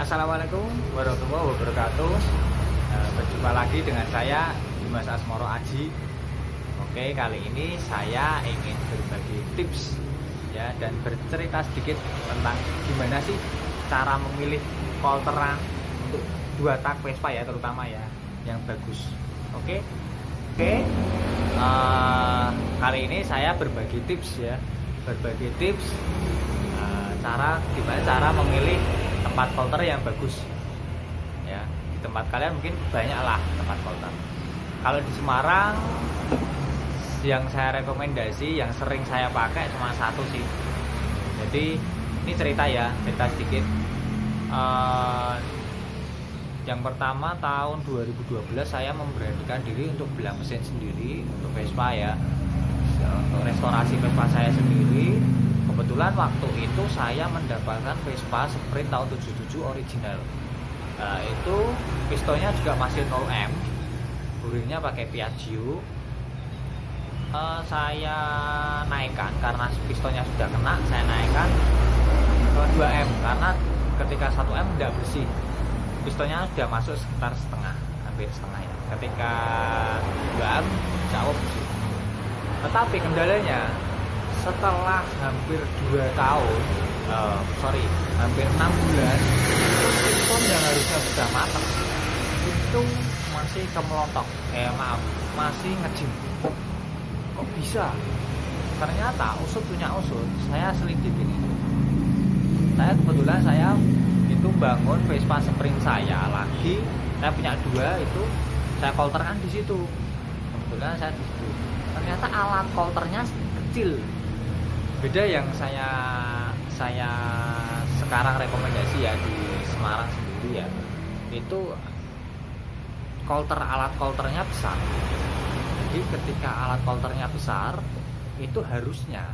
Assalamualaikum warahmatullahi wabarakatuh. Berjumpa lagi dengan saya Dimas Asmoro Aji. Oke, kali ini saya ingin berbagi tips ya dan bercerita sedikit tentang gimana sih cara memilih kolteran untuk 2 tak Vespa ya, terutama ya yang bagus. Oke. Kali ini saya berbagi tips ya, gimana cara memilih tempat kolter yang bagus ya. Di tempat kalian mungkin banyak lah tempat kolter. Kalau di Semarang yang saya rekomendasi, yang sering saya pakai cuma satu sih. Jadi ini cerita sedikit. Yang pertama, tahun 2012 saya memberanikan diri untuk belah mesin sendiri untuk Vespa ya, untuk restorasi Vespa saya sendiri. Kebetulan waktu itu saya mendapatkan Vespa Sprint tahun 77 original. Itu pistonnya juga masih 0M, burilnya pakai Piaggio. Saya naikkan karena pistonnya sudah kena, saya naikkan ke 2M karena ketika 1M tidak bersih, pistonnya sudah masuk sekitar hampir setengah ya. Ketika 2M jauh bersih. Tetapi kendalanya setelah hampir 2 tahun, hampir 6 bulan, piston yang harusnya sudah matang itu masih kemelontok, masih ngejim. Kok bisa? Ternyata usut punya usut, saya selidiki ini. Kebetulan saya itu bangun Vespa Sprint saya lagi, saya punya 2 itu, saya kolterkan di situ. Kebetulan saya di situ. Ternyata alat kolternya kecil. Beda yang saya sekarang rekomendasi ya di Semarang sendiri ya, itu alat kolternya besar. Jadi ketika alat kolternya besar, itu harusnya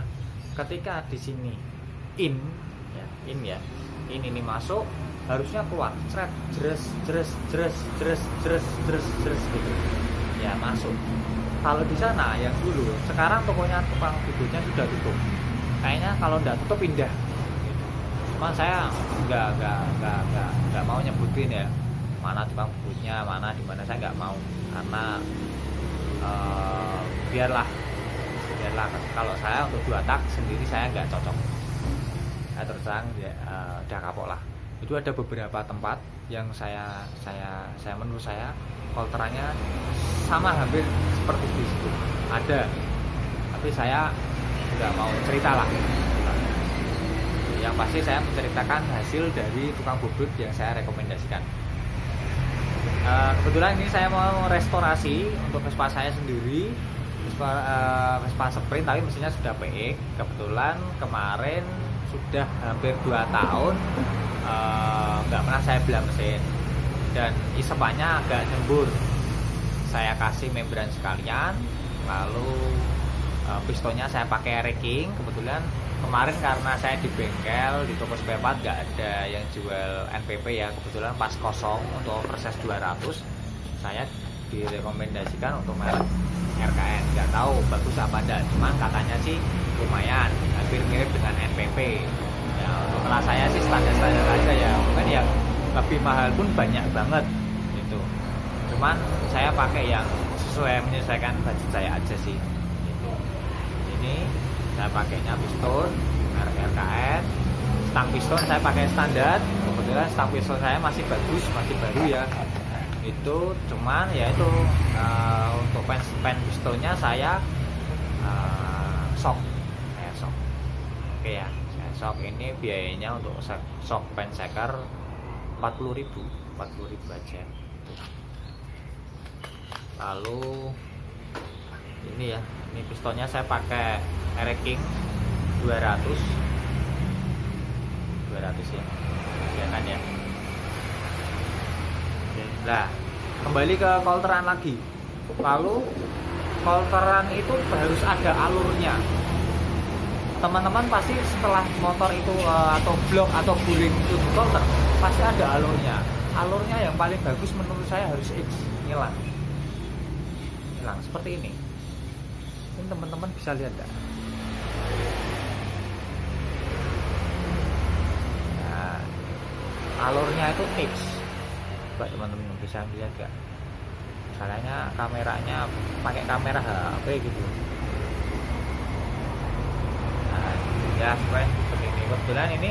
ketika di sini in ini masuk, harusnya keluar jres gitu ya, masuk. Kalau di sana yang dulu, sekarang tokonya tukang bubutnya sudah tutup. Kayaknya kalau nggak tutup pindah. Cuman saya nggak mau nyebutin ya mana tukang bubutnya, mana di mana, saya nggak mau karena biarlah kalau saya untuk 2 tak sendiri saya nggak cocok. Saya terus terang udah kapok lah. Itu ada beberapa tempat yang menurut saya kolterannya sama hampir seperti di situ ada, tapi saya nggak mau cerita lah. Yang pasti saya menceritakan hasil dari tukang bubut yang saya rekomendasikan. Kebetulan ini saya mau restorasi untuk Vespa saya sendiri, Vespa Sprint, tapi mesinnya sudah PX. Kebetulan kemarin sudah hampir 2 tahun nggak pernah saya belah mesin, dan isepannya agak nyembur. Saya kasih membran sekalian, lalu pistonnya saya pakai racking. Kebetulan kemarin karena saya di bengkel, di toko spare part nggak ada yang jual NPP ya, kebetulan pas kosong untuk oversize 200, saya direkomendasikan untuk merek RKN. Nggak tahu bagus apa enggak, cuman katanya sih lumayan, hampir mirip dengan NPP ya. Untuk kelas saya sih standar-standar aja ya, mungkin yang lebih mahal pun banyak banget gitu. Cuman saya pakai yang menyesuaikan budget saya aja sih gitu. Ini saya pakainya piston merek RKN. Stang piston saya pakai standar. Kebetulan stang piston saya masih bagus, masih baru ya. Itu cuman ya itu untuk pen pistonnya saya shock. Oke ya, saya shock. Ini biayanya untuk shock pen shaker 40.000 aja. Lalu ini ya, ini pistonnya saya pakai racking 200 ya kan ya. Nah, kembali ke kolteran lagi. Lalu kolteran itu harus ada alurnya. Teman-teman pasti setelah motor itu atau blok atau guling itu di kolter, pasti ada alurnya. Alurnya yang paling bagus menurut saya harus X, ngilang seperti ini. Ini teman-teman bisa lihat ya. Nah, alurnya itu tips. Coba teman-teman bisa lihat gak, misalnya kameranya pakai kamera HP gitu. Nah ya seperti ini. Kebetulan ini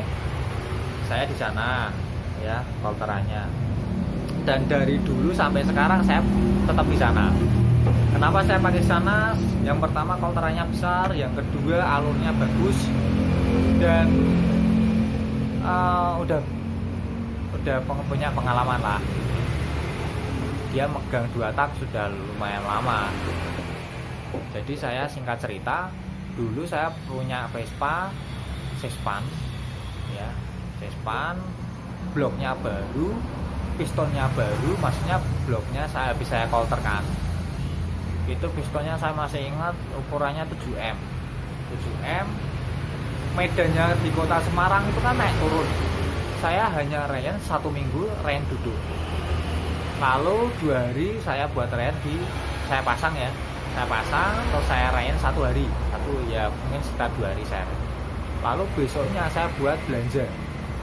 saya di sana ya kolterannya, dan dari dulu sampai sekarang saya tetap di sana. Kenapa saya pakai sana? Yang pertama kolterannya besar, yang kedua alurnya bagus, dan udah punya pengalaman lah. Dia megang 2 tak sudah lumayan lama. Jadi saya singkat cerita, dulu saya punya Vespa Sespan ya, Sespan, bloknya baru, pistonnya baru, maksudnya bloknya habis saya kolterkan. Itu pistonnya saya masih ingat ukurannya 7M. Medannya di kota Semarang itu kan naik turun. Saya hanya rayan 1 minggu, rayan duduk. Lalu 2 hari saya buat rayan saya pasang ya. Saya pasang, terus saya rayan 1 hari. Ya mungkin sekitar 2 hari saya. Lalu besoknya saya buat belanja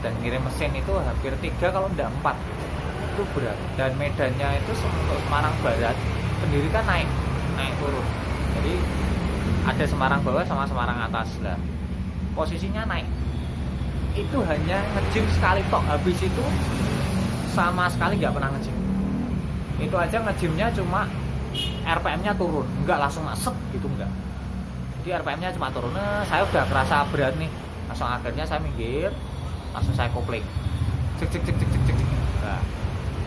dan ngirim mesin itu hampir 3 kalau enggak 4. Itu berat. Dan medannya itu untuk Semarang Barat sendiri kan naik turun. Jadi ada Semarang bawah sama Semarang atas lah. Posisinya naik. Itu hanya ngejim sekali tok, habis itu sama sekali nggak pernah ngejim. Itu aja ngejimnya cuma RPM-nya turun, nggak langsung set gitu, enggak. Jadi RPM-nya cuma turun. Saya udah kerasa berat nih, langsung akhirnya saya minggir, langsung saya kopling. Cek. Nah,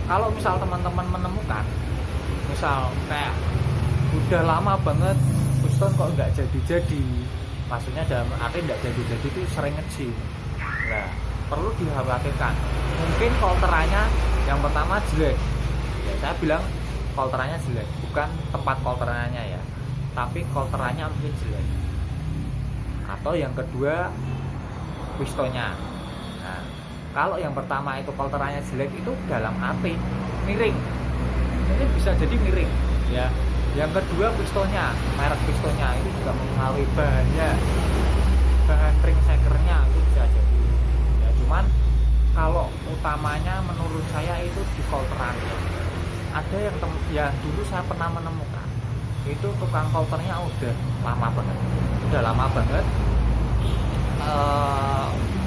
kalau misal teman-teman menemukan, misal kayak udah lama banget piston kok nggak jadi, maksudnya dalam arti nggak jadi itu sering ngejim. Nah, perlu dikhawatirkan mungkin kolterannya yang pertama jelek ya. Saya bilang kolterannya jelek, bukan tempat kolterannya ya, tapi kolterannya mungkin jelek. Atau yang kedua pistonnya. Nah, kalau yang pertama itu kolterannya jelek itu dalam arti miring, ini bisa jadi miring ya. Yang kedua pistonnya, merek pistonnya itu juga mempengaruhi bahan ring sekernya itu bisa jadi ya. Cuman kalau utamanya menurut saya itu di kolteran. Ada yang dulu saya pernah menemukan itu tukang kolternya udah lama banget,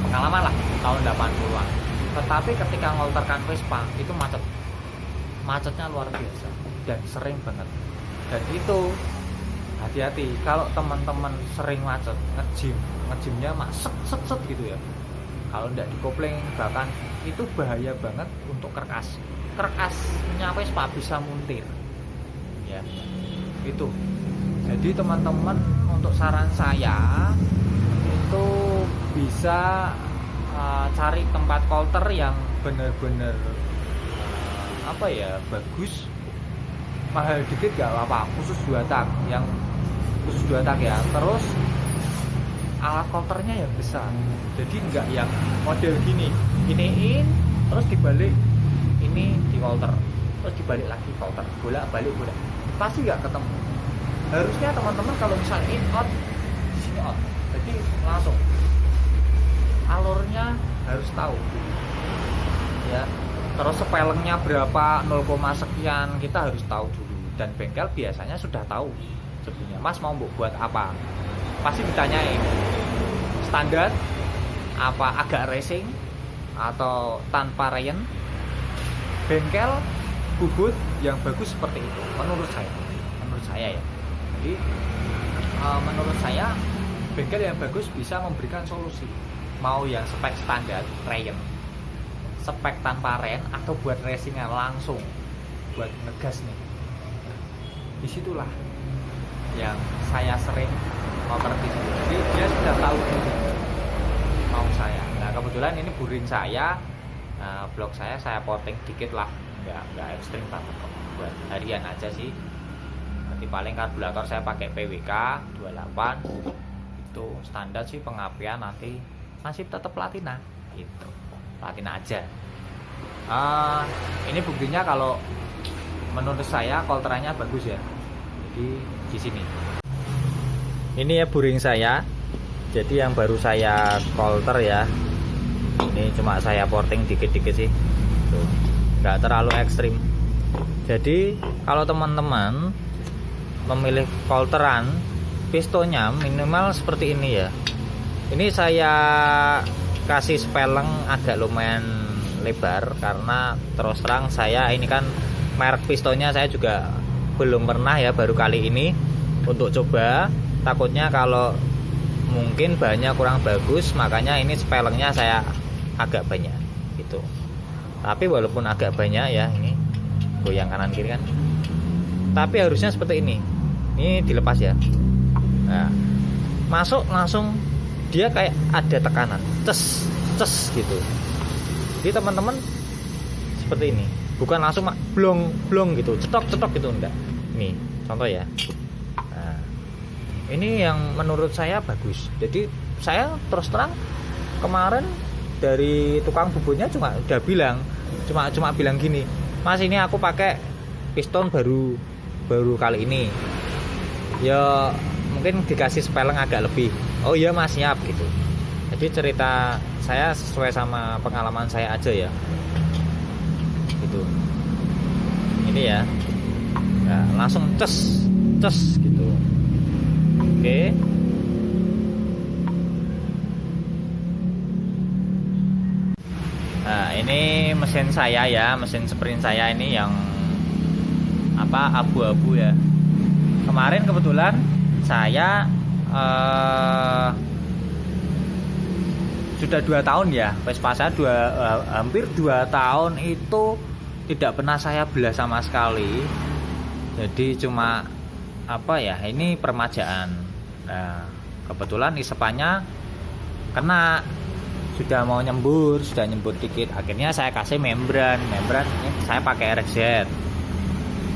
pengalaman lah tahun 80-an. Tetapi ketika ngolterkan Vespa itu macetnya luar biasa dan sering banget. Dan itu hati-hati kalau teman-teman sering macet, ngejimnya set gitu ya. Kalau tidak dikopling bahkan itu bahaya banget untuk kerkasnya Vespa bisa muntir ya. Itu jadi teman-teman, untuk saran saya itu bisa cari tempat kolter yang benar-benar bagus, mahal dikit gak apa-apa, khusus 2 tak ya. Terus alat kolternya yang besar, jadi enggak yang model giniin terus dibalik, ini di kolter terus dibalik lagi kolter, bolak-balik pasti nggak ketemu. Harusnya teman-teman kalau misalnya in out di sini out, jadi langsung alurnya harus tahu ya. Terus sepelengnya berapa, 0, sekian kita harus tahu dulu. Dan bengkel biasanya sudah tahu sebenarnya, Mas mau buat apa, pasti ditanyain standar apa, agak racing atau tanpa rayon. Bengkel bubut yang bagus seperti itu menurut saya ya. Jadi menurut saya bengkel yang bagus bisa memberikan solusi, mau yang spek standar rayon, spek tanpa ren, atau buat racingan langsung buat ngegas nih. Disitulah yang saya sering motor di situ. Jadi dia sudah tahu mau saya. Nah kebetulan ini buring saya, blok saya porting dikit lah, nggak ekstrim banget kok, buat harian aja sih. Nanti paling karburator saya pakai PWK 28, itu standar sih. Pengapian nanti masih tetap platina gitu, platina aja. Ini buktinya kalau menurut saya kolterannya bagus ya. Jadi di sini ini ya buring saya, jadi yang baru saya kolter ya. Ini cuma saya porting dikit-dikit sih, tuh, nggak terlalu ekstrim. Jadi kalau teman-teman memilih kolteran, pistonnya minimal seperti ini ya. Ini saya kasih speleng agak lumayan lebar karena terus terang saya ini kan merek pistonnya saya juga belum pernah ya, baru kali ini untuk coba. Takutnya kalau mungkin bahannya kurang bagus, makanya ini spelengnya saya agak banyak gitu. Tapi walaupun agak banyak ya, ini goyang kanan kiri kan, tapi harusnya seperti ini. Ini dilepas ya, nah masuk langsung dia kayak ada tekanan, ces ces gitu. Jadi teman-teman seperti ini, bukan langsung blong blong gitu, cetok cetok gitu, enggak. Ini contoh ya. Nah, ini yang menurut saya bagus. Jadi saya terus terang kemarin dari tukang bubutnya udah bilang, cuma bilang gini, Mas ini aku pakai piston baru kali ini. Ya mungkin dikasih spelling agak lebih. Oh iya Mas, siap gitu. Jadi cerita saya sesuai sama pengalaman saya aja ya. Gitu. Ini ya. Nah, langsung ces gitu. Oke. Nah, ini mesin saya ya, mesin sprint saya ini yang abu-abu ya. Kemarin kebetulan saya sudah 2 tahun ya, Vespa saya hampir 2 tahun itu tidak pernah saya belah sama sekali. Jadi cuma ini permajaan. Nah, kebetulan isepannya kena, sudah mau nyembur dikit, akhirnya saya kasih membran ini saya pakai RZ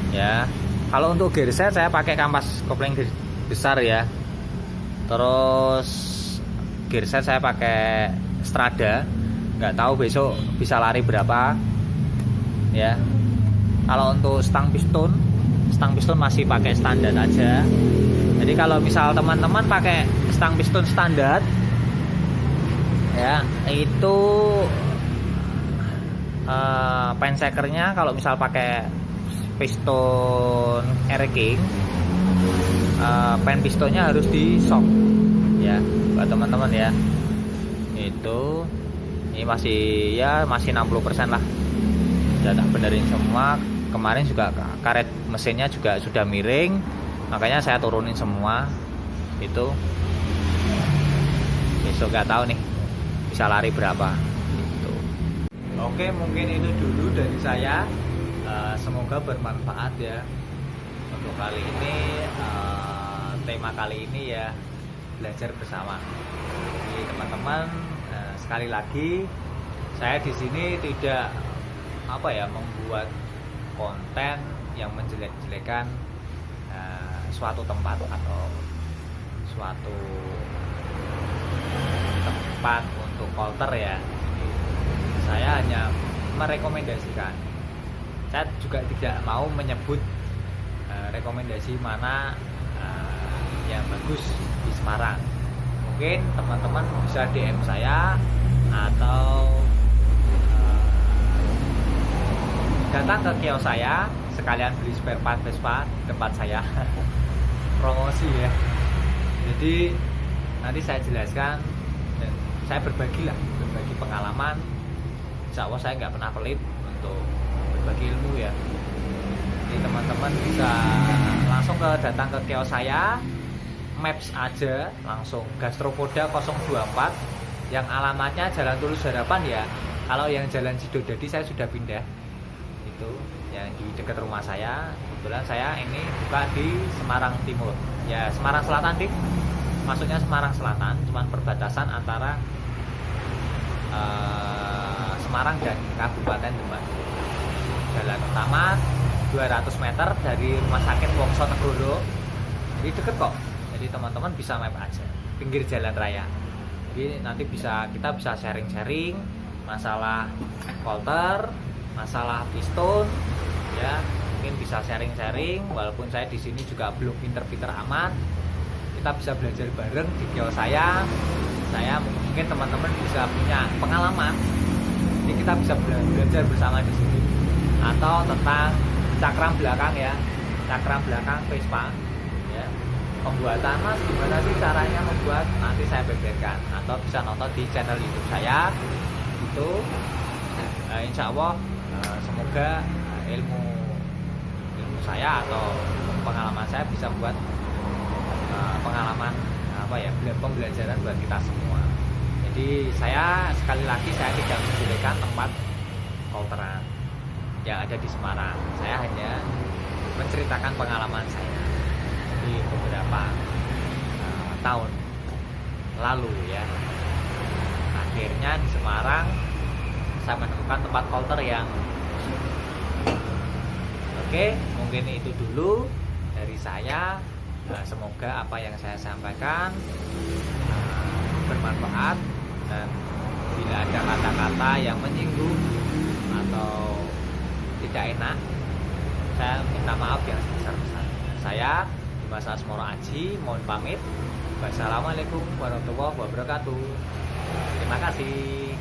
ya. Kalau untuk gearset saya pakai kampas kopling besar ya. Terus gearset saya pakai Strada, nggak tahu besok bisa lari berapa ya. Kalau untuk stang piston masih pakai standar aja. Jadi kalau misal teman-teman pakai stang piston standar ya, itu pensekernya kalau misal pakai piston Air King, pen pistonnya harus di shock ya buat teman-teman ya. Itu ini masih 60% lah, udah tak benerin semua. Kemarin juga karet mesinnya juga sudah miring, makanya saya turunin semua. Itu besok nggak tahu nih bisa lari berapa gitu. Oke, mungkin itu dulu dari saya. Semoga bermanfaat ya untuk kali ini. Tema kali ini ya belajar bersama. Jadi teman-teman, sekali lagi saya di sini tidak membuat konten yang menjelek-jelekan suatu tempat atau suatu tempat untuk kolter ya. Saya hanya merekomendasikan. Saya juga tidak mau menyebut rekomendasi mana yang bagus di Semarang. Mungkin teman-teman bisa DM saya atau datang ke kios saya, sekalian beli spare part Vespa di tempat saya. Promosi ya. Jadi nanti saya jelaskan dan saya berbagi pengalaman. Insya Allah saya nggak pernah pelit untuk berbagi ilmu ya. Jadi teman-teman bisa langsung datang ke kios saya, Maps aja, langsung Gastropoda 024 yang alamatnya Jalan Tulus Harapan ya. Kalau yang Jalan Sidodadi saya sudah pindah, itu yang di dekat rumah saya. Kebetulan saya ini buka di Semarang Timur ya, Semarang Selatan dik, maksudnya Semarang Selatan, cuman perbatasan antara Semarang dan Kabupaten Demak. Jalan utama 200 meter dari Rumah Sakit Wongso Negoro, jadi deket kok. Jadi teman-teman bisa map aja, pinggir jalan raya. Jadi nanti kita bisa sharing-sharing masalah kolter, masalah piston ya. Mungkin bisa sharing-sharing, walaupun saya di sini juga belum pinter-pinter amat. kita bisa belajar bareng di kios saya mungkin teman-teman bisa punya pengalaman, jadi kita bisa belajar bersama di sini. Atau tentang cakram belakang ya, cakram belakang Vespa ya, pembuatan mas gimana sih caranya membuat, nanti saya beberkan, atau bisa nonton di channel YouTube saya itu. Insya Allah semoga ilmu saya atau pengalaman saya bisa buat pengalaman pembelajaran buat kita semua. Jadi saya sekali lagi saya tidak menjelekan tempat Kolteran yang ada di Semarang. Saya hanya menceritakan pengalaman saya di beberapa tahun lalu ya. Akhirnya di Semarang saya menemukan tempat kolter yang oke. Mungkin itu dulu dari saya. Semoga apa yang saya sampaikan bermanfaat, dan bila ada kata-kata yang menyinggung atau tidak enak, saya minta maaf yang sebesar-besarnya. Saya Dimas Asmoro Aji mohon pamit. Wassalamualaikum warahmatullahi wabarakatuh. Terima kasih.